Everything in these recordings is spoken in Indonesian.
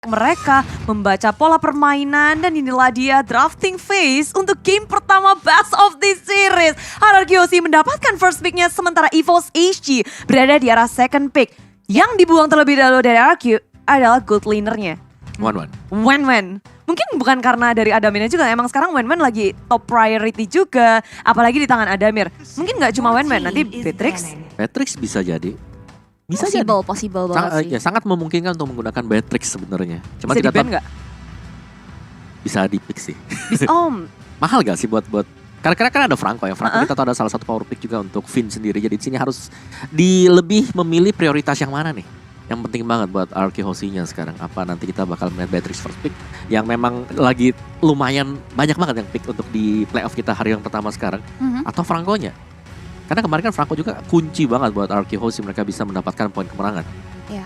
mereka, membaca pola permainan, dan inilah dia drafting phase untuk game pertama Best of the Series. RRQ Hoshi mendapatkan first pick-nya sementara EVOS HG berada di arah second pick. Yang dibuang terlebih dahulu dari RRQ adalah gold laner-nya. Wen. Mungkin bukan karena dari Adamirnya juga, emang sekarang Wen lagi top priority juga. Apalagi di tangan Adamir. Mungkin gak cuma Wen, nanti Beatrix bisa jadi. Possible banget sih. Ya, sangat memungkinkan untuk menggunakan Beatrix sebenarnya. Cuma bisa tidak di-ban gak? Bisa di-pick sih. Mahal gak sih buat karena kan ada Franco ya. Franco kita tahu ada salah satu power pick juga untuk Finn sendiri. Jadi di sini harus lebih memilih prioritas yang mana nih. Yang penting banget buat RRQ Hoshi-nya sekarang. Apa nanti kita bakal melihat Beatrix first pick yang memang lagi lumayan banyak banget yang pick untuk di playoff kita hari yang pertama sekarang. Atau Franco-nya. Karena kemarin kan Franco juga kunci banget buat RRQ Hoshi mereka bisa mendapatkan poin kemenangan. Ya,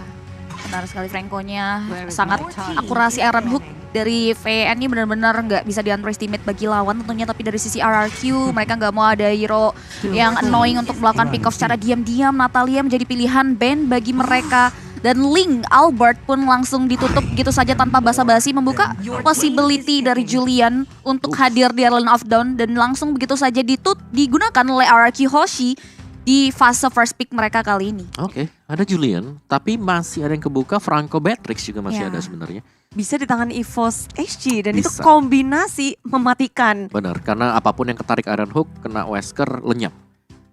benar sekali Franco-nya. Sangat akurasi Iron Hook dari VN ini benar-benar nggak bisa di-underestimate bagi lawan tentunya. Tapi dari sisi RRQ mereka nggak mau ada hero yang annoying untuk melakukan pick off secara diam-diam. Natalia menjadi pilihan ban bagi mereka. Dan Link Albert pun langsung ditutup gitu saja tanpa basa-basi, membuka possibility dari Julian untuk hadir di Lane of Dawn. Dan langsung begitu saja digunakan oleh RRQ Hoshi di fase first pick mereka kali ini. Oke, ada Julian, tapi masih ada yang kebuka. Franco Beatrix juga masih ada sebenarnya. Bisa di tangan EVOS HG dan itu kombinasi mematikan. Benar, karena apapun yang ketarik Iron Hook kena Wesker lenyap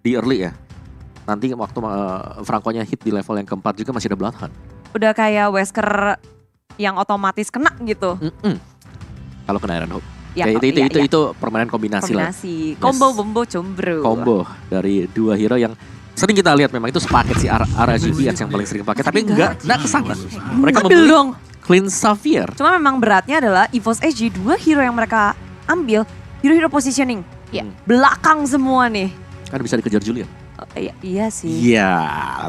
di early ya. Nanti waktu Franco-nya hit di level yang keempat juga masih ada Bloodhound. Udah kayak Wesker yang otomatis kena gitu. Kalau kena Iron Hook. Ya, itu permainan kombinasi lah. Combo combro. Combo dari dua hero yang sering kita lihat memang itu sepaket si RRGB yang paling sering pakai. Tapi enggak kesana. Mereka memilih Clean Xavier. Cuma memang beratnya adalah EVOS HG, dua hero yang mereka ambil, hero positioning. Belakang semua nih. Kan bisa dikejar Julian. Iya sih. Iya,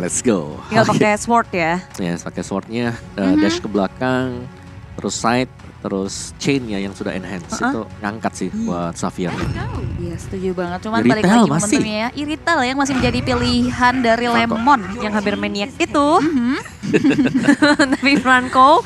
let's go. Tinggal pakai sword ya. Ya, pakai swordnya, dash ke belakang, terus side, terus chain-nya yang sudah enhance. Itu ngangkat sih buat Xavier. Iya, setuju banget. Cuman balik lagi momentumnya ya. Irital yang masih menjadi pilihan dari Lemon yang hampir maniak itu. Tapi Franco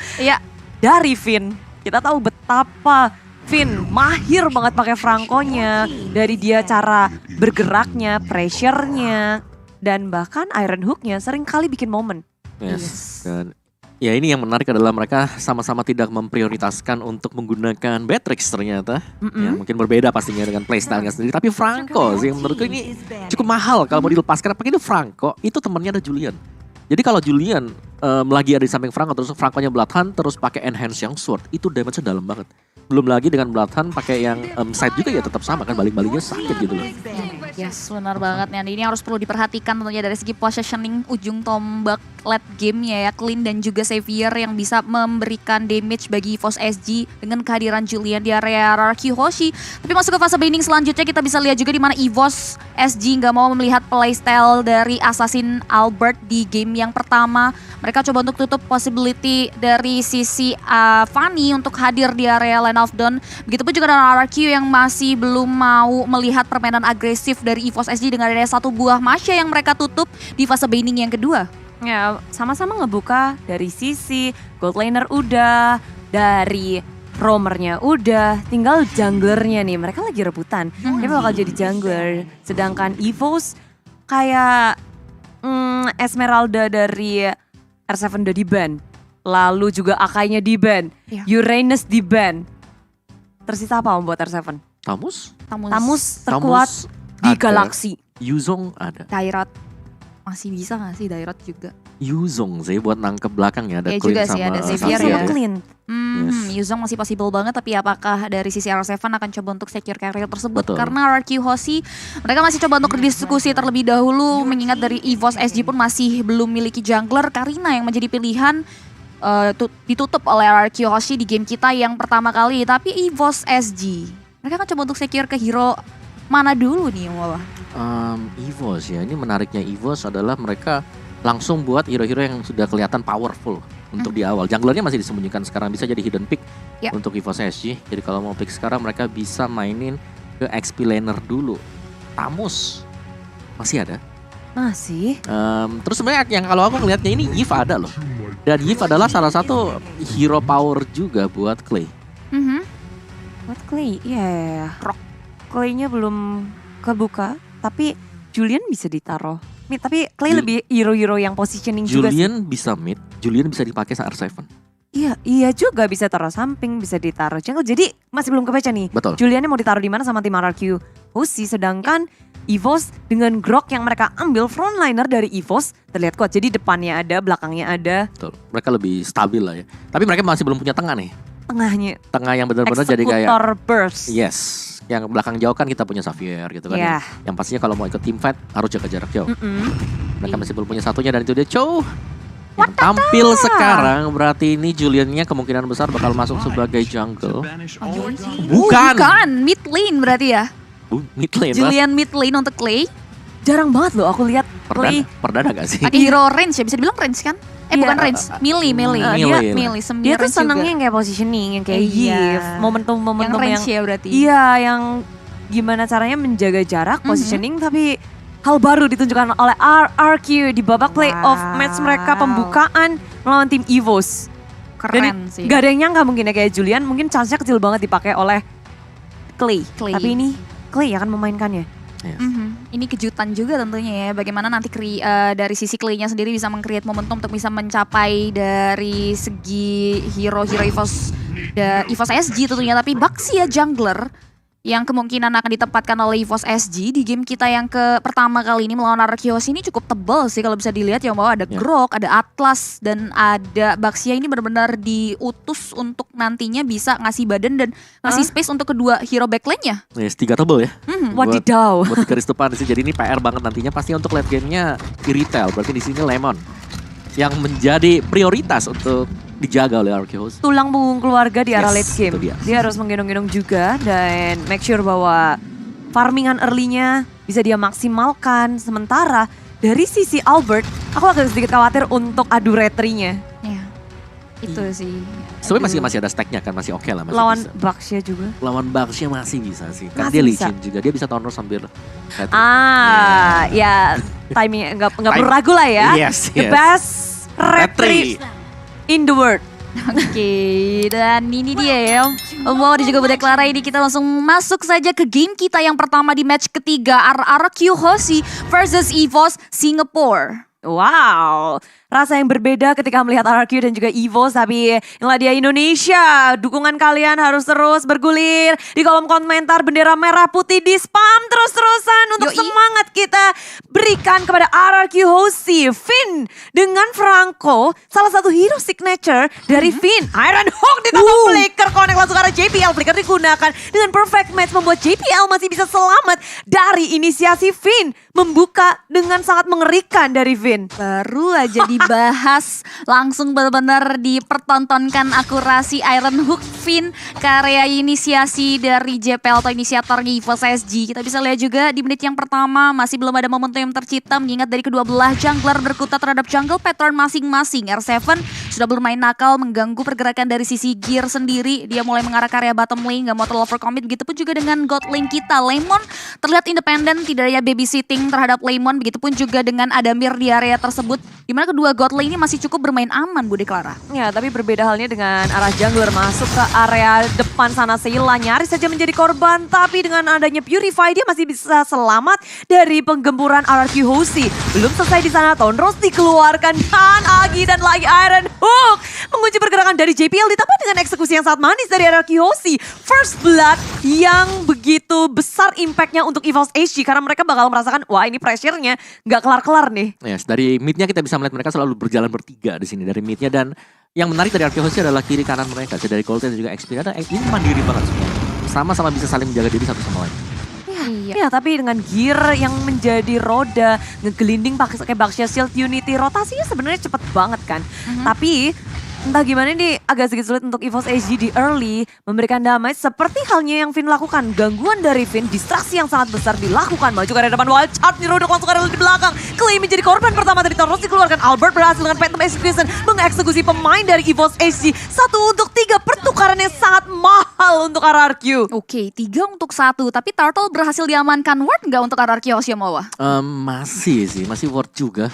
dari Finn. Kita tahu betapa Finn mahir banget pakai Franco-nya. Dari dia cara bergeraknya, pressure-nya, dan bahkan Iron Hook-nya sering kali bikin momen. Dan ya ini yang menarik adalah mereka sama-sama tidak memprioritaskan untuk menggunakan Beatrix ternyata. Ya, mungkin berbeda pastinya dengan playstyle-nya sendiri. Tapi Franco sih menurutku ini cukup mahal kalau mau dilepaskan. Apalagi ini Franco, itu temannya ada Julian. Jadi kalau Julian lagi ada di samping Franco, terus Franco-nya Bloodhound, terus pakai enhance yang sword, itu damage-nya dalam banget. Belum lagi dengan Bloodhound pakai yang side juga ya tetap sama kan, balik-baliknya sakit gitu loh. Yes, benar banget nih. Ini harus perlu diperhatikan tentunya dari segi positioning ujung tombak late game-nya ya. Clean dan juga Xavier yang bisa memberikan damage bagi EVOS SG dengan kehadiran Julian di area RRQ Hoshi. Tapi masuk ke fase binding selanjutnya kita bisa lihat juga di mana EVOS SG nggak mau melihat playstyle dari Assassin Albert di game yang pertama. Mereka coba untuk tutup possibility dari sisi Fanny untuk hadir di area Line of Dawn. Begitupun juga dengan RRQ yang masih belum mau melihat permainan agresif dari EVOS SG dengan adanya satu buah Masya yang mereka tutup di fase binding yang kedua. Ya, sama-sama ngebuka dari sisi gold laner udah, dari roamernya udah, tinggal junglernya nih. Mereka lagi rebutan. Dia bakal jadi jungler. Sedangkan EVOS kayak Esmeralda dari R7 udah di-ban. Lalu juga Akai-nya di-ban. Uranus di-ban. Tersisa apa buat R7? Tamus terkuat di galaksi. Yuzong ada. Dairat masih bisa gak sih Dairat juga? Yuzong sih buat nangkep belakangnya ada Clean juga sama sih, ada Xavier ya. Clean. Yuzong masih possible banget, tapi apakah dari sisi R7 akan coba untuk secure carrier tersebut? Betul. Karena RRQ Hoshi mereka masih coba untuk berdiskusi terlebih dahulu, mengingat dari EVOS SG pun masih belum miliki jungler. Karina yang menjadi pilihan ditutup oleh RRQ Hoshi di game kita yang pertama kali. Tapi EVOS SG mereka akan coba untuk secure ke hero mana dulu nih Wawa? EVOS ya, ini menariknya EVOS adalah mereka langsung buat hero-hero yang sudah kelihatan powerful untuk di awal. Junglernya masih disembunyikan sekarang, bisa jadi hidden pick untuk EVOS SG. Jadi kalau mau pick sekarang mereka bisa mainin ke XP laner dulu. Tamus masih ada. Masih. Terus sebenarnya yang kalau aku ngelihatnya ini Eve ada loh. Dan Yves adalah salah satu hero power juga buat Clay. Buat Clay, iya. Clay-nya belum kebuka, tapi Julian bisa ditaruh mid. Tapi Clay lebih hero-hero yang positioning juga sih. Julian bisa mid, Julian bisa dipakai saat R7. Iya juga bisa taruh samping, bisa ditaruh jungle. Jadi masih belum kebaca nih. Betul. Juliannya mau ditaruh di mana sama tim RRQ Hoshi, sedangkan EVOS dengan Grok yang mereka ambil frontliner dari EVOS terlihat kuat. Jadi depannya ada, belakangnya ada. Betul. Mereka lebih stabil lah ya. Tapi mereka masih belum punya tengah nih. Tengah yang benar-benar jadi kayak Executor Burst. yes. Yang belakang jauh kan kita punya Xavier gitu kan. Yeah. Yang pastinya kalau mau ikut team fight harus jaga jarak jauh. Mereka masih belum punya satunya dan itu dia Chow. Yang tampil sekarang berarti ini Juliannya kemungkinan besar bakal masuk sebagai jungle. Bukan. Mid lane berarti ya. Mid lane. Julian mid lane untuk Clay. Jarang banget loh aku lihat Clay. Perdana gak sih? Pakai hero range ya, bisa dibilang range kan? Bukan range, melee. Melee. Dia tuh senangnya yang kayak positioning, yang kayak Yves. Momentum-momentum yang yang range ya berarti. Iya, yang gimana caranya menjaga jarak, positioning, tapi hal baru ditunjukkan oleh RRQ di babak playoff match mereka pembukaan melawan tim EVOS. Keren sih. Gak ada yang nyangka mungkin ya kayak Julian, mungkin chance-nya kecil banget dipakai oleh Clay. Tapi ini Clay akan memainkannya. Yes. Ini kejutan juga tentunya ya, bagaimana nanti dari sisi Clay-nya sendiri bisa meng-create momentum untuk bisa mencapai dari segi hero-hero EVOS SG tentunya. Tapi Baxia jungler yang kemungkinan akan ditempatkan oleh EVOS SG di game kita yang pertama kali ini melawan RRQ Hoshi ini cukup tebal sih kalau bisa dilihat ya, bahwa ada Grok, ada Atlas, dan ada Baxia. Ini benar-benar diutus untuk nantinya bisa ngasih badan dan ngasih space untuk kedua hero backline-nya. Yes, 3 tebel ya. Wadidaw. Buat garis depan sih. Jadi ini PR banget nantinya pasti untuk late game-nya di retail. Berarti di sini Lemon yang menjadi prioritas untuk dijaga oleh RRQ Hoshi. Tulang punggung keluarga di arah Yes, late game. itu dia. Dia harus menggendong-gendong juga dan make sure bahwa farmingan early-nya bisa dia maksimalkan. Sementara dari sisi Albert, aku agak sedikit khawatir untuk adu retry-nya. Ya, itu sih. Sebenarnya masih ada stack-nya kan, masih oke lah. Masih Lawan bisa. Baxia juga. Lawan Baxia masih bisa sih. Kan Masih dia bisa. licin juga, dia bisa turn sambil retry. Ya timing nggak perlu ragu lah ya. Yes, The yes. best retry in the world. Oke, dan ini dia ya. Mau dan juga Bunda Clara, ini kita langsung masuk saja ke game kita yang pertama di match ketiga, RRQ Hoshi versus EVOS Singapore. Wow, rasa yang berbeda ketika melihat RRQ dan juga EVOS. Tapi inilah dia Indonesia, dukungan kalian harus terus bergulir di kolom komentar. Bendera merah putih di spam terus-terusan untuk semangat kita berikan kepada RRQ Hoshi. Finn dengan Franco, salah satu hero signature dari Finn. Iron Hook ditambah Flicker, connect langsung ke arah JPL. Flicker digunakan dengan perfect match membuat JPL masih bisa selamat dari inisiasi Finn. Membuka dengan sangat mengerikan dari Finn. Baru aja dibahas, langsung benar-benar dipertontonkan akurasi Iron Hook Finn, karya inisiasi dari JPL atau inisiator EVOS SG. Kita bisa lihat juga di menit yang pertama masih belum ada momentum yang tercipta, mengingat dari kedua belah jungler berkutat terhadap jungle pattern masing-masing. R7 sudah bermain nakal mengganggu pergerakan dari sisi gear sendiri. Dia mulai mengarah ke area bottom lane, gak mau terlalu overcommit. Begitupun juga dengan god lane kita. Lemon terlihat independen, tidak ada babysitting terhadap Lemon. Begitupun juga dengan Adamir di area tersebut, dimana kedua god lane ini masih cukup bermain aman, Budi Clara. Ya, tapi berbeda halnya dengan arah jungler masuk ke area depan sana. Sheila nyaris saja menjadi korban, tapi dengan adanya Purify dia masih bisa selamat dari penggemburan RRQ Hoshi. Belum selesai di sana, Tonros dikeluarkan dan Agi dan lagi Iron Hook mengunci pergerakan dari JPL ditambah dengan eksekusi yang sangat manis dari RRQ Hoshi. First blood yang begitu besar impactnya untuk EVOS SG karena mereka bakal merasakan wah ini pressure-nya nggak kelar-kelar nih. Yes, dari mid-nya kita bisa melihat mereka selalu berjalan bertiga di sini dari mid-nya, dan yang menarik dari RRQ Hoshi adalah kiri kanan mereka, dari Colton dan juga XP. Ini mandiri banget semua. Sama-sama bisa saling menjaga diri satu sama lain. Ya, tapi dengan gear yang menjadi roda, ngegelinding pakai Baxia Shield Unity, rotasinya sebenarnya cepet banget kan. Tapi entah gimana ini agak sedikit sulit untuk EVOS SG di early memberikan damage seperti halnya yang Finn lakukan. Gangguan dari Finn, distraksi yang sangat besar dilakukan. Maju ke area depan, wild charge dirodok langsung ke area di belakang. Clay menjadi korban pertama dari Thanos dikeluarkan. Albert berhasil dengan Phantom Execution mengeksekusi pemain dari EVOS SG. 1 untuk 3, pertukaran yang sangat mahal kill untuk RRQ. Oke, 3-1. Tapi Turtle berhasil diamankan. Ward nggak untuk RRQ Hoshi Mawa? Masih worth juga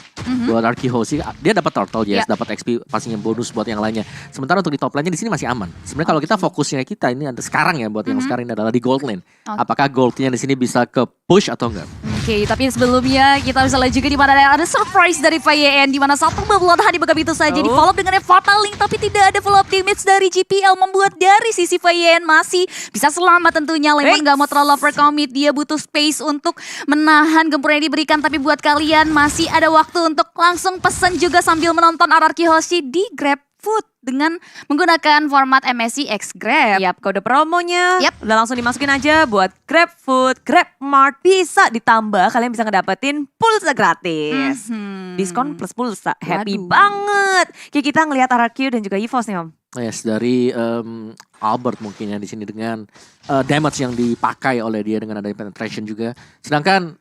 buat RRQ Hoshi. Dia dapat turtle, yes, dapat XP pastinya bonus buat yang lainnya. Sementara untuk di top lane-nya di sini masih aman. Sebenarnya kalau kita fokusnya ini sekarang ya buat yang sekarang ini adalah di gold lane. Apakah goldnya di sini bisa ke push atau enggak? Oke, tapi sebelumnya kita bisa lihat juga di mana ada surprise dari FYN di mana satu bubble hanya begitu saja di follow up dengan Fatal Link, tapi tidak ada follow up damage dari GPL, membuat dari sisi FYN masih bisa selamat tentunya. Lemon gak mau terlalu overcommit, dia butuh space untuk menahan gempur yang diberikan, tapi buat kalian masih ada waktu untuk langsung pesen juga sambil menonton RRQ Hoshi di GrabFood dengan menggunakan format MSC X Grab. Yap, kode promonya udah langsung dimasukin aja buat GrabFood, GrabMart, bisa ditambah, kalian bisa ngedapetin pulsa gratis. Diskon plus pulsa, happy banget. Kayak kita ngelihat RRQ dan juga EVOS nih Om. Yes, dari Albert mungkin ya di sini dengan damage yang dipakai oleh dia dengan adanya penetration juga. Sedangkan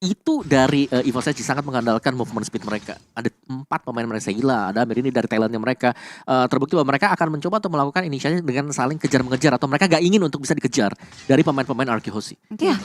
itu dari EVOS SG sangat mengandalkan movement speed mereka. Ada 4 pemain mereka gila, ada ini dari talentnya mereka. Terbukti bahwa mereka akan mencoba untuk melakukan inisiatif dengan saling kejar-mengejar atau mereka gak ingin untuk bisa dikejar dari pemain-pemain RRQ Hoshi. Iya,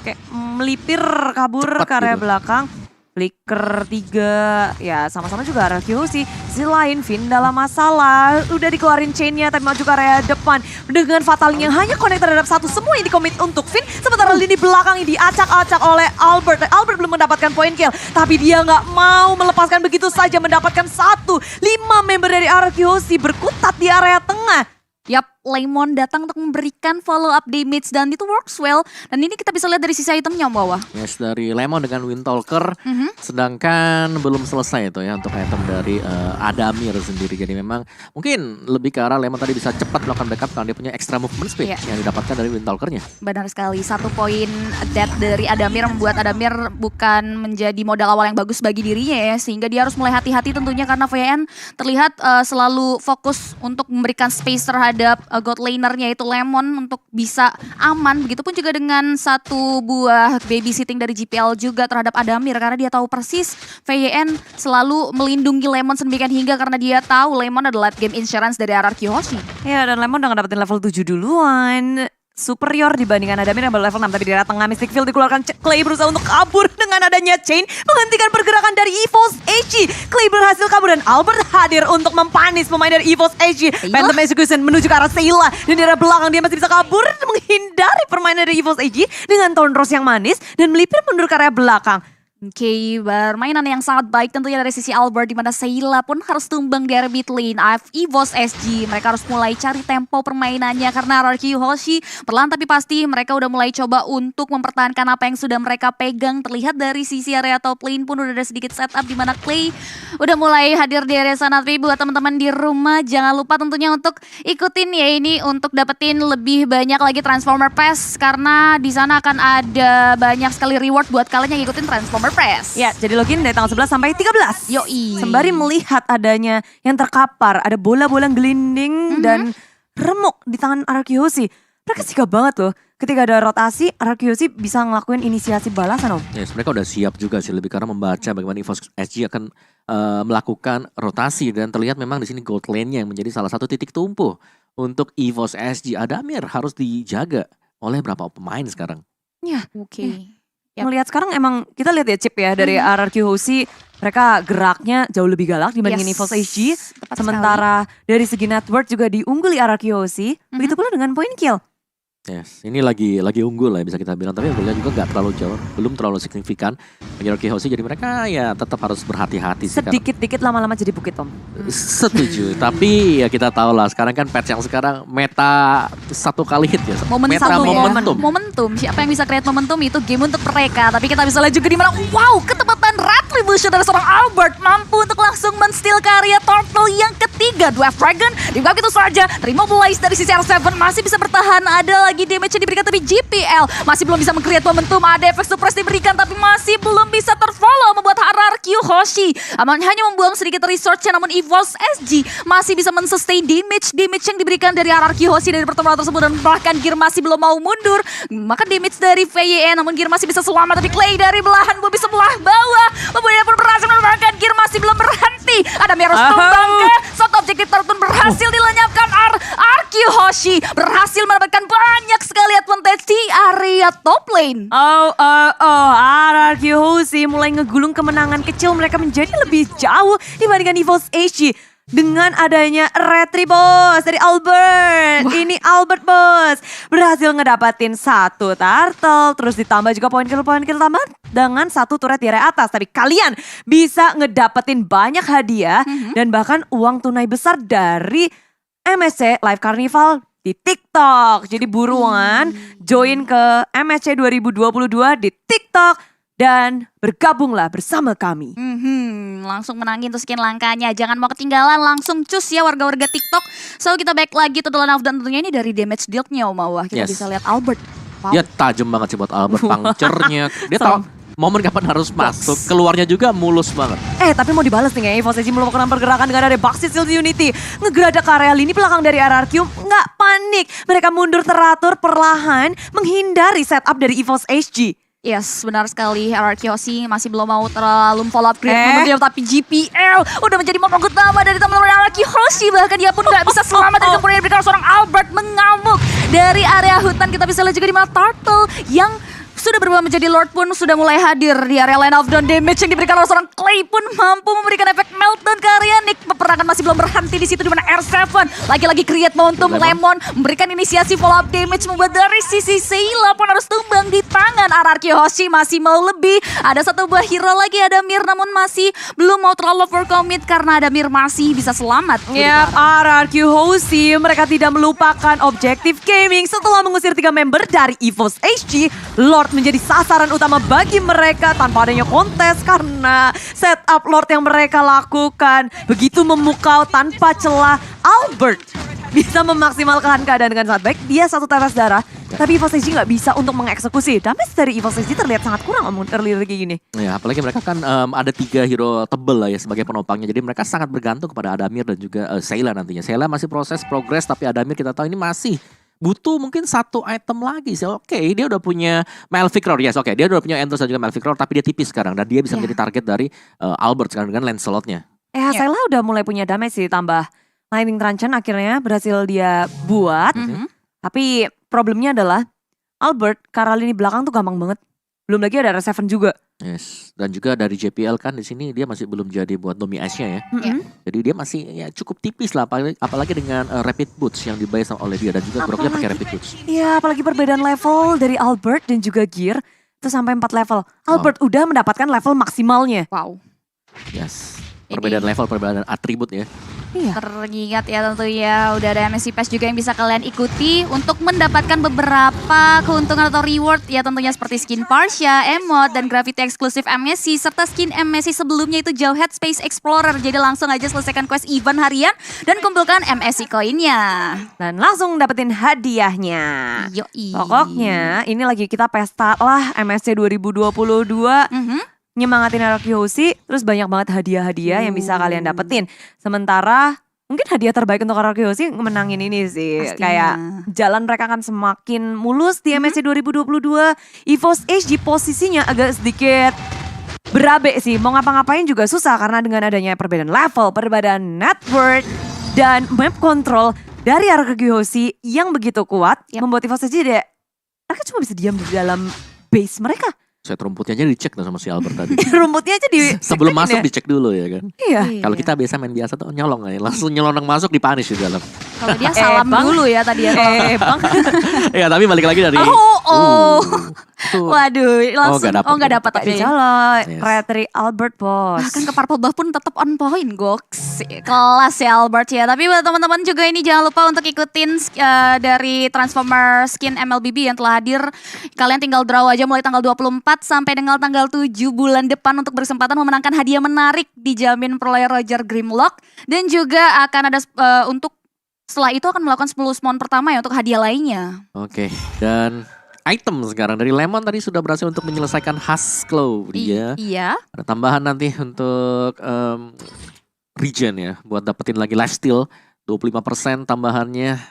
kayak melipir kabur ke area belakang. Flicker 3, ya sama-sama juga RRQ Hoshi. Sisi lain, Vin dalam masalah, udah dikeluarin chainnya tapi maju ke area depan. Dengan fatalnya hanya connect terhadap satu, semua yang dikomit untuk Vin. Sementara lini belakang ini diacak-acak oleh Albert. Albert belum mendapatkan point kill, tapi dia nggak mau melepaskan begitu saja, mendapatkan 1. 5 member dari RRQ Hoshi berkutat di area tengah. Yap, Lemon datang untuk memberikan follow up damage dan itu works well. Dan ini kita bisa lihat dari sisi itemnya Om Bawah. Yes, dari Lemon dengan Windtalker. Sedangkan belum selesai itu ya untuk item dari Adamir sendiri. Jadi memang mungkin lebih ke arah Lemon tadi bisa cepat melakukan backup karena dia punya extra movement speed yang didapatkan dari Windtalkernya. Benar sekali, 1 poin death dari Adamir membuat Adamir bukan menjadi modal awal yang bagus bagi dirinya ya. Sehingga dia harus mulai hati-hati tentunya karena VN terlihat selalu fokus untuk memberikan space terhadap god lanernya yaitu Lemon untuk bisa aman. Begitupun juga dengan 1 buah babysitting dari GPL juga terhadap Adamir karena dia tahu persis VYN selalu melindungi Lemon sedemikian hingga karena dia tahu Lemon adalah late game insurance dari RRQ Hoshi. Ya, dan Lemon udah ngedapetin level 7 duluan. Superior dibandingkan Adamir yang baru level 6. Tapi di area tengah Mystic Field dikeluarkan, Clay berusaha untuk kabur dengan adanya chain, menghentikan pergerakan dari EVOS SG. Clay berhasil kabur dan Albert hadir untuk mempanis pemain dari EVOS SG. Phantom Execution menuju ke arah Sayla. Dan di area belakang dia masih bisa kabur dan menghindari permainan dari EVOS SG dengan Thornrose yang manis dan melipir mundur ke area belakang. Oke, permainan yang sangat baik tentunya dari sisi Albert di mana Sayla pun harus tumbang di area mid lane. EVOS SG mereka harus mulai cari tempo permainannya karena RRQ Hoshi perlahan tapi pasti mereka udah mulai coba untuk mempertahankan apa yang sudah mereka pegang. Terlihat dari sisi area top lane pun udah ada sedikit setup di mana Clay udah mulai hadir di area sana. Tapi buat teman-teman di rumah jangan lupa tentunya untuk ikutin ya ini untuk dapetin lebih banyak lagi Transformer Pass karena di sana akan ada banyak sekali reward buat kalian yang ikutin Transformer Press. Ya, jadi login dari tanggal 11 sampai 13. Yoi. Sembari melihat adanya yang terkapar, ada bola-bola gelinding dan remuk di tangan RRQ Hoshi. Mereka sigap banget loh. Ketika ada rotasi, RRQ Hoshi bisa ngelakuin inisiasi balasan Om. Yes, mereka udah siap juga sih lebih karena membaca bagaimana EVOS SG akan melakukan rotasi dan terlihat memang di sini gold lane-nya yang menjadi salah satu titik tumpu untuk EVOS SG. Adamir harus dijaga oleh berapa pemain sekarang. Ya, Oke. Melihat sekarang emang kita lihat ya Chip ya dari RRQ Hoshi, mereka geraknya jauh lebih galak dibandingin EVOS SG. Sementara dari segi network juga diungguli RRQ Hoshi. Begitu pula dengan point kill. Yes, ini lagi unggul lah bisa kita bilang, tapi unggulnya juga gak terlalu jauh, belum terlalu signifikan bagi RRQ Hoshi, jadi mereka ya tetap harus berhati-hati. Sedikit-dikit lama-lama jadi bukit Om. Setuju, tapi ya kita tahu lah sekarang kan patch yang sekarang meta 1 kali hit ya. Meta momentum. Momentum, siapa yang bisa create momentum itu game untuk mereka. Tapi kita bisa lihat juga di mana wow, ketepatan retribution dari seorang Albert mampu untuk langsung men-steal karya Turtle yang ketiga. Dwarf Dragon dibuka gitu saja. Remobilize dari sisi R7 masih bisa bertahan. Ada lagi damage yang diberikan tapi GPL masih belum bisa meng-create momentum. Ada efek suppress diberikan tapi masih belum bisa terfollow membuat RRQ Hoshi hanya membuang sedikit research namun EVOS SG masih bisa men-sustain damage yang diberikan dari RRQ Hoshi dari pertemuan tersebut dan bahkan Gear masih belum mau mundur. Maka damage dari VYN namun Gear masih bisa selamat tapi Clay dari belahan bumi sebelah bawah membuatnya pun berhasil menembakkan Gear masih belum berhenti. Ada harus tumbang ke shot objektif tertun berhasil dilenyapkan RRQ Hoshi. HC berhasil mendapatkan banyak sekali advantage di area top lane. RRQ Hoshi mulai ngegulung kemenangan kecil mereka menjadi lebih jauh dibandingkan EVOS HG. Dengan adanya retry bos dari Albert. Ini Albert bos. Berhasil ngedapatin 1 turtle. Terus ditambah juga poin kill tambahan dengan 1 turret di area atas. Tapi kalian bisa ngedapetin banyak hadiah. Dan bahkan uang tunai besar dari MSC Live Carnival di TikTok. Jadi buruan join ke MSC 2022 di TikTok. Dan bergabunglah bersama kami. Langsung menangin tuh skin langkanya. Jangan mau ketinggalan, langsung cus ya warga-warga TikTok. So kita back lagi to The Land of Dan tentunya ini dari damage deal-nya Wah. Kita bisa lihat Albert. Wow. Dia tajam banget sih buat Albert. Puncture-nya. Dia tahu momen kapan harus masuk. Keluarnya juga mulus banget. Tapi mau dibalas nih ya, EVOS SG melakukan pergerakan dengan ada Baxi Shield Unity. Ngegeradak ke area lini belakang dari RRQ. Nggak panik. Mereka mundur teratur perlahan menghindari setup dari EVOS SG. Yes, benar sekali. RRQ Hoshi masih belum mau terlalu follow up menurutnya, tapi GPL udah menjadi momen utama dari teman-teman RRQ Hoshi. Bahkan dia pun gak bisa selamat dari gempuran yang diberikan seorang Albert mengamuk dari area hutan. Kita bisa lihat juga di mana Turtle yang sudah berubah menjadi Lord pun sudah mulai hadir di area line of down. Damage yang diberikan oleh seorang Clay pun mampu memberikan efek meltdown ke area Nick. Peperangan masih belum berhenti di situ di mana R7 lagi-lagi create momentum Lemon memberikan inisiasi follow up damage, membuat dari sisi Seila pun harus tumbang di tangan RRQ Hoshi. Masih mau lebih, ada 1 buah hero lagi, ada Mir, namun masih belum mau terlalu overcommit karena ada Mir masih bisa selamat. RRQ Hoshi mereka tidak melupakan objektif gaming setelah mengusir 3 member dari EVOS HG. Lord menjadi sasaran utama bagi mereka tanpa adanya kontes karena setup Lord yang mereka lakukan begitu memukau tanpa celah. Albert bisa memaksimalkan keadaan dengan sangat baik. Dia 1 tetes darah, tapi EVOS SG nggak bisa untuk mengeksekusi. Damage dari EVOS SG terlihat sangat kurang early kayak gini. Ya, apalagi mereka kan ada 3 hero tebel lah ya sebagai penopangnya. Jadi mereka sangat bergantung kepada Adamir dan juga Seila nantinya. Seila masih progres, tapi Adamir kita tahu ini masih butuh mungkin 1 item lagi sih. Oke, dia udah punya Malphite Roar. Yes, dia udah punya Entos dan juga Malphite Roar, tapi dia tipis sekarang. Dan dia bisa menjadi target dari Albert sekarang dengan Lancelot-nya. Seila udah mulai punya damage sih, tambah Lightning Truncheon akhirnya berhasil dia buat. Tapi problemnya adalah Albert karena lini belakang tuh gampang banget. Belum lagi ada R7 juga. Yes, dan juga dari JPL kan di sini dia masih belum jadi buat Domi Ace-nya ya. Jadi dia masih ya cukup tipis lah, apalagi dengan Rapid Boots yang dibayar oleh dia dan juga Groknya pakai Rapid Boots. Iya, apalagi perbedaan level dari Albert dan juga Gear itu sampai 4 level. Albert udah mendapatkan level maksimalnya. Wow. Yes, perbedaan level, perbedaan atribut ya. Teringat ya tentunya udah ada MSC Pass juga yang bisa kalian ikuti untuk mendapatkan beberapa keuntungan atau reward ya tentunya seperti skin Parsha, emote, dan Gravity eksklusif MSC serta skin MSC sebelumnya itu Jawhead Space Explorer. Jadi langsung aja selesaikan quest event harian dan kumpulkan MSC koinnya. Dan langsung dapetin hadiahnya. Yoi. Pokoknya ini lagi kita pesta lah MSC 2022. Nyemangatin RRQ Hoshi, terus banyak banget hadiah-hadiah yang bisa kalian dapetin. Sementara mungkin hadiah terbaik untuk RRQ Hoshi menangin ini sih. Pastinya. Kayak jalan mereka akan semakin mulus di MSC 2022. EVOS HG posisinya agak sedikit berabe sih. Mau ngapa-ngapain juga susah karena dengan adanya perbedaan level, perbedaan network, dan map control dari RRQ Hoshi yang begitu kuat. Membuat EVOS HG mereka cuma bisa diam di dalam base mereka. Set rumputnya aja dicek sama si Albert tadi. Rumputnya aja sebelum masuk dicek dulu ya kan. Iya. Kalau kita biasa main biasa tuh nyolong aja, langsung nyelonong masuk dipunish di dalam. Kalau dia salam dulu ya tadi ya. Bang. Ya tapi balik lagi dari. Waduh, langsung nggak dapat tapi salah. Retry Albert bos. Bahkan ke Purple Buff pun tetap on point, goks. Kelas ya Albert ya. Tapi buat teman-teman juga ini jangan lupa untuk ikutin dari Transformer skin MLBB yang telah hadir. Kalian tinggal draw aja mulai tanggal 24 sampai dengan tanggal 7 bulan depan untuk berkesempatan memenangkan hadiah menarik dijamin peroleh Roger Grimlock. Dan juga akan ada untuk setelah itu akan melakukan 10 spawn pertama ya untuk hadiah lainnya. Oke, dan item sekarang dari Lemon tadi sudah berhasil untuk menyelesaikan Husklow dia. Iya. Ada tambahan nanti untuk regen ya, buat dapetin lagi lifesteal 25% tambahannya.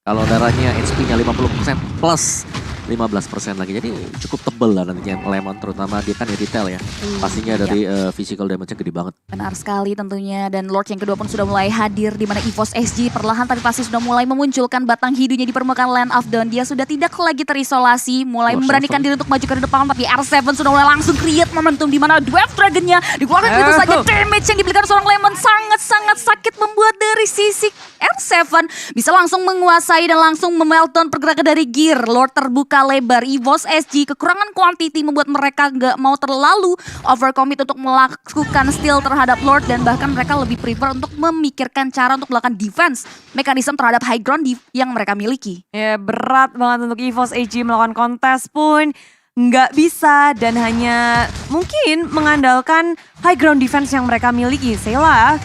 Kalau darahnya HP-nya 50% plus 15% lagi. Jadi cukup tebel lah nantinya Lemon, terutama dia kan ya detail ya. Pastinya dari physical damage-nya gede banget. Benar sekali tentunya, dan Lord yang kedua pun sudah mulai hadir di mana EVOS SG perlahan tapi pasti sudah mulai memunculkan batang hidungnya di permukaan Land of Dawn. Dia sudah tidak lagi terisolasi, mulai memberanikan diri untuk maju ke depan, tapi R7 sudah mulai langsung create momentum di mana Dwarf Dragon-nya dikeluarkan begitu saja. Damage yang diberikan seorang Lemon sangat-sangat sakit, membuat dari sisi R7 bisa langsung menguasai dan langsung memeltdown pergerakan dari gear. Lord terbuka lebar, EVOS SG kekurangan quantity membuat mereka gak mau terlalu overcommit untuk melakukan steal terhadap Lord, dan bahkan mereka lebih prefer untuk memikirkan cara untuk melakukan defense mekanisme terhadap high ground yang mereka miliki. Ya berat banget untuk EVOS SG melakukan kontes pun nggak bisa, dan hanya mungkin mengandalkan high ground defense yang mereka miliki. Sela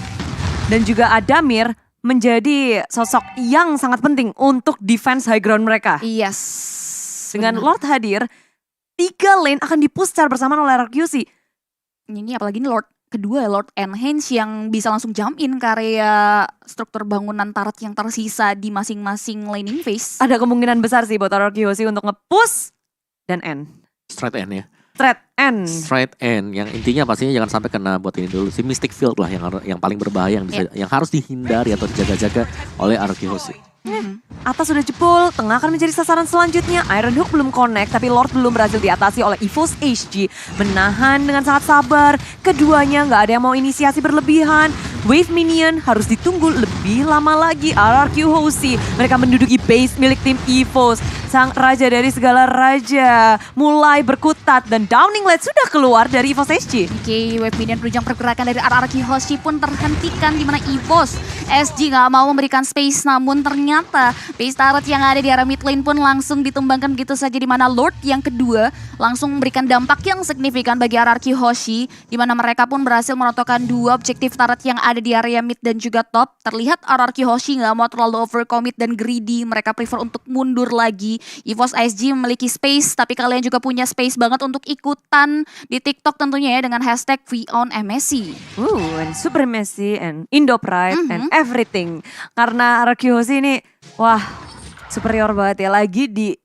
dan juga Adamir menjadi sosok yang sangat penting untuk defense high ground mereka. Yes. Dengan Lord hadir, 3 lane akan dipush secara bersamaan oleh RQC. Ini apalagi ini Lord kedua, Lord Enhance yang bisa langsung jump in ke area struktur bangunan turret yang tersisa di masing-masing laning phase. Ada kemungkinan besar sih buat RQC untuk nge-push dan end. Straight end ya. Straight end Yang intinya pastinya jangan sampai kena buat ini dulu. Si Mystic Field lah yang paling berbahaya, yang harus dihindari atau dijaga-jaga oleh RQC. Atas sudah jebol, tengah akan menjadi sasaran selanjutnya. Iron Hook belum connect, tapi Lord belum berhasil diatasi oleh EVOS SG. Menahan dengan sangat sabar, keduanya nggak ada yang mau inisiasi berlebihan. Wave minion harus ditunggu lebih lama lagi. RRQ mereka menduduki base milik tim EVOS. Sang raja dari segala raja mulai berkutat, dan Downing Light sudah keluar dari EVOS SG. Oke, wave minion penunjang pergerakan dari RRQ Hoshi pun terhentikan di mana EVOS SG nggak mau memberikan space, namun ternyata base turret yang ada di arah mid lane pun langsung ditumbangkan begitu saja, di mana Lord yang kedua langsung memberikan dampak yang signifikan bagi RRQ Hoshi, di mana mereka pun berhasil merontokkan 2 objektif turret yang ada di area mid dan juga top. Terlihat RRQ Hoshi nggak mau terlalu overcommit dan greedy, mereka prefer untuk mundur lagi. EVOS SG memiliki space, tapi kalian juga punya space banget untuk ikutan di TikTok tentunya ya dengan hashtag #VONMSC. And Supremacy and Indo Pride and everything. Karena RQC ini wah superior banget ya, lagi di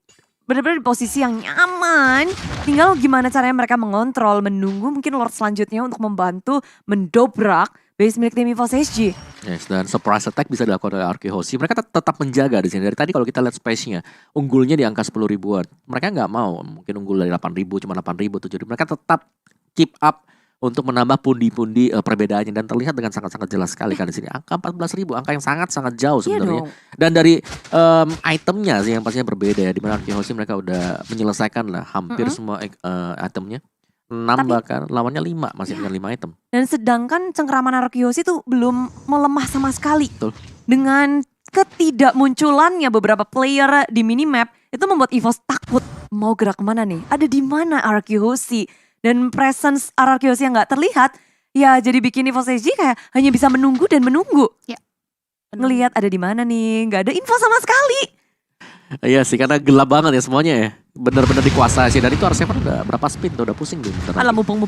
benar-benar di posisi yang nyaman. Tinggal gimana caranya mereka mengontrol, menunggu mungkin Lord selanjutnya untuk membantu mendobrak base milik tim EVOS SG. Yes, dan surprise attack bisa dilakukan oleh RQC. Mereka tetap menjaga di sini. Dari tadi kalau kita lihat space-nya, unggulnya di angka 10 ribuan. Mereka nggak mau mungkin unggul dari 8.000, cuma 8.000, 7.000. Mereka tetap keep up untuk menambah pundi-pundi perbedaannya, dan terlihat dengan sangat-sangat jelas sekali kan di sini. Angka 14.000, angka yang sangat-sangat jauh sebenarnya. Dan dari itemnya sih yang pastinya berbeda ya. Di mana RQC mereka udah menyelesaikan lah hampir semua itemnya. 6 bahkan lawannya 5, masih dengan 5 item. Dan sedangkan cengkeraman RQC itu belum melemah sama sekali. Betul. Dengan ketidakmunculannya beberapa player di minimap, itu membuat EVOS takut mau gerak kemana nih. Ada di mana RQC? Dan presence RQC yang gak terlihat, ya jadi bikin EVOS SG kayak hanya bisa menunggu dan menunggu. Ya. Ngelihat ada di mana nih, gak ada info sama sekali. Iya sih, karena gelap banget ya semuanya ya. Benar-benar dikuasai sih. Dan itu R7 udah berapa spin tuh, udah pusing tuh. Alah mupeng.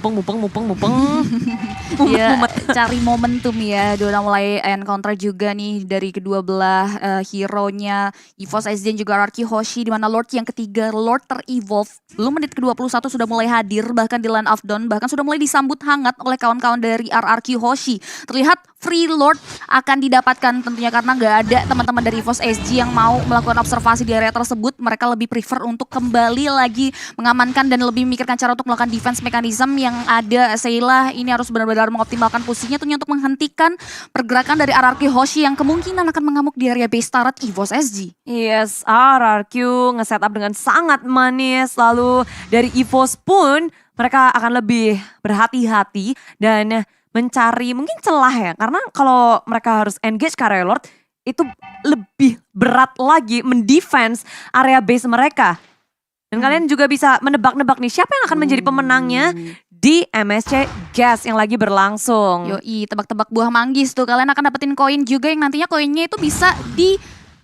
Ya, cari momentum ya. Udah mulai encounter juga nih dari kedua belah hero-nya EVOS SG dan juga RRQ Hoshi, di mana Lord yang ketiga, Lord ter-evolve. Belum menit ke-21 sudah mulai hadir bahkan di Land of Dawn, bahkan sudah mulai disambut hangat oleh kawan-kawan dari RRQ Hoshi. Terlihat free Lord akan didapatkan tentunya karena nggak ada teman-teman dari EVOS SG yang mau melakukan observasi di area tersebut. Mereka lebih prefer untuk kembali lagi mengamankan dan lebih memikirkan cara untuk melakukan defense mechanism yang ada. Seyla ini harus benar-benar mengoptimalkan posisinya tentunya untuk menghentikan pergerakan dari RRQ Hoshi yang kemungkinan akan mengamuk di area base turret EVOS SG. Yes, RRQ nge-setup dengan sangat manis. Lalu dari EVOS pun mereka akan lebih berhati-hati dan mencari mungkin celah ya. Karena kalau mereka harus engage ke area Lord, itu lebih berat lagi mendefense area base mereka. Dan kalian juga bisa menebak-nebak nih siapa yang akan menjadi pemenangnya di MSC Gas yang lagi berlangsung. Yoi, tebak-tebak buah manggis tuh. Kalian akan dapetin koin juga yang nantinya koinnya itu bisa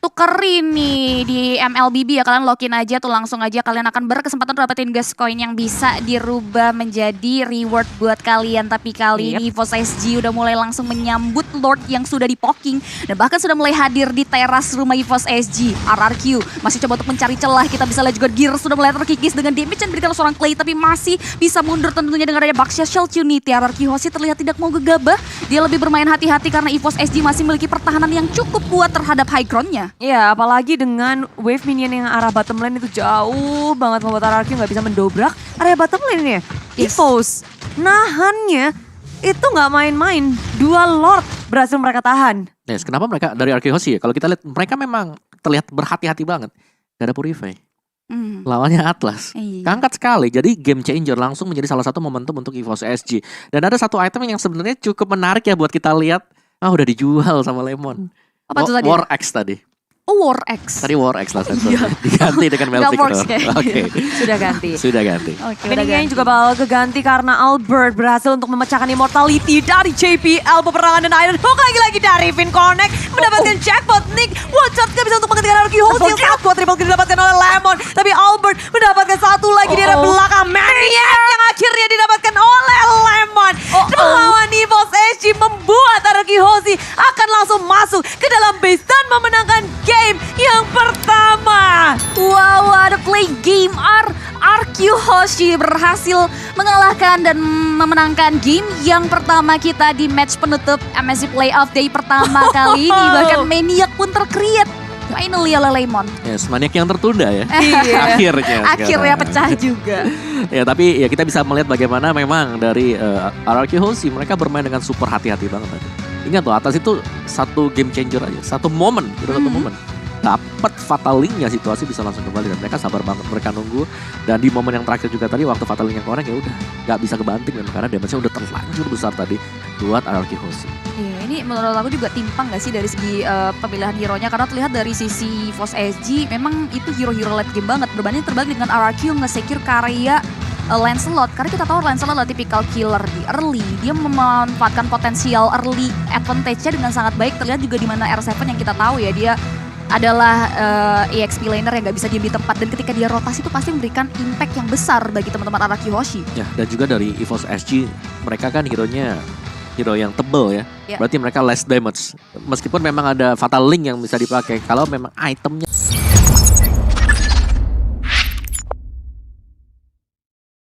tukerin nih di MLBB ya, kalian login aja tuh langsung aja, kalian akan berkesempatan dapetin gas coin yang bisa dirubah menjadi reward buat kalian. Tapi kali ini EVOS SG udah mulai langsung menyambut Lord yang sudah di poking dan bahkan sudah mulai hadir di teras rumah EVOS SG. RRQ masih coba untuk mencari celah, kita bisa lihat juga Gear sudah mulai terkikis dengan damage yang diberikan oleh seorang Clay, tapi masih bisa mundur tentunya dengan adanya Baxia Shell Unity. RRQ Hoshi terlihat tidak mau gegabah, dia lebih bermain hati-hati karena EVOS SG masih memiliki pertahanan yang cukup kuat terhadap high ground-nya. Ya, apalagi dengan wave minion yang arah bottom lane itu jauh banget membuat RRQ nggak bisa mendobrak area bottom lane-nya. EVOS nahannya itu nggak main-main. 2 Lord berhasil mereka tahan. Yes, kenapa mereka dari RRQ Hoshi ya? Kalau kita lihat mereka memang terlihat berhati-hati banget. Gak ada Purify. Lawannya Atlas. Keangkat sekali. Jadi game changer langsung menjadi salah satu momentum untuk EVOS SG. Dan ada satu item yang sebenarnya cukup menarik ya buat kita lihat. Udah dijual sama Lemon. Apa itu tadi? War X tadi. War X. Tadi War X lah diganti dengan Melting. Oke. Sudah ganti. Sudah ganti. Minion juga bakal keganti karena Albert berhasil untuk memecahkan immortality dari JPL. Peperangan dan Iron Hook lagi-lagi dari Vinconnect mendapatkan jackpot. Nick Watchot gak bisa untuk menghentikan RRQ Hoshi yang sangat kuat. Triple kill didapatkan oleh Lemon. Tapi Albert mendapatkan satu lagi di arah belakang. Maniac yang akhirnya didapatkan oleh Lemon. Melawan EVOS SG membuat RRQ Hoshi akan langsung masuk ke dalam base dan memenangkan game yang pertama. Wow, ada play game RRQ Hoshi berhasil mengalahkan dan memenangkan game yang pertama kita di match penutup MSC Playoff Day pertama kali ini. Bahkan Maniac pun tercreate finally oleh Lemon. Yes, Maniac yang tertunda ya. Akhirnya pecah juga. Ya, tapi ya kita bisa melihat bagaimana memang dari RRQ Hoshi mereka bermain dengan super hati-hati banget tadi. Ingat tuh, atas itu satu game changer aja, satu momen, satu momen. Dapat fatal link-nya, situasi bisa langsung kembali dan mereka sabar banget, mereka nunggu. Dan di momen yang terakhir juga tadi waktu fatal link yang koreng ya udah nggak bisa kebanting dan karena damage-nya udah terlanjur besar tadi buat RRQ Hoshi. Iya, ini menurut aku juga timpang gak sih dari segi pemilihan hero-nya, karena terlihat dari sisi EVOS SG memang itu hero-hero late game banget berbanding terbalik dengan RRQ nge-secure karya Lancelot, karena kita tahu Lancelot adalah tipikal killer di early. Dia memanfaatkan potensial early advantage-nya dengan sangat baik. Terlihat juga di mana R7 yang kita tahu ya, dia adalah EXP laner yang gak bisa diam di tempat. Dan ketika dia rotasi itu pasti memberikan impact yang besar bagi teman-teman RRQ Hoshi. Ya, dan juga dari EVOS SG, mereka kan hero-nya hero yang tebel ya. Berarti mereka less damage. Meskipun memang ada fatal link yang bisa dipakai. Kalau memang itemnya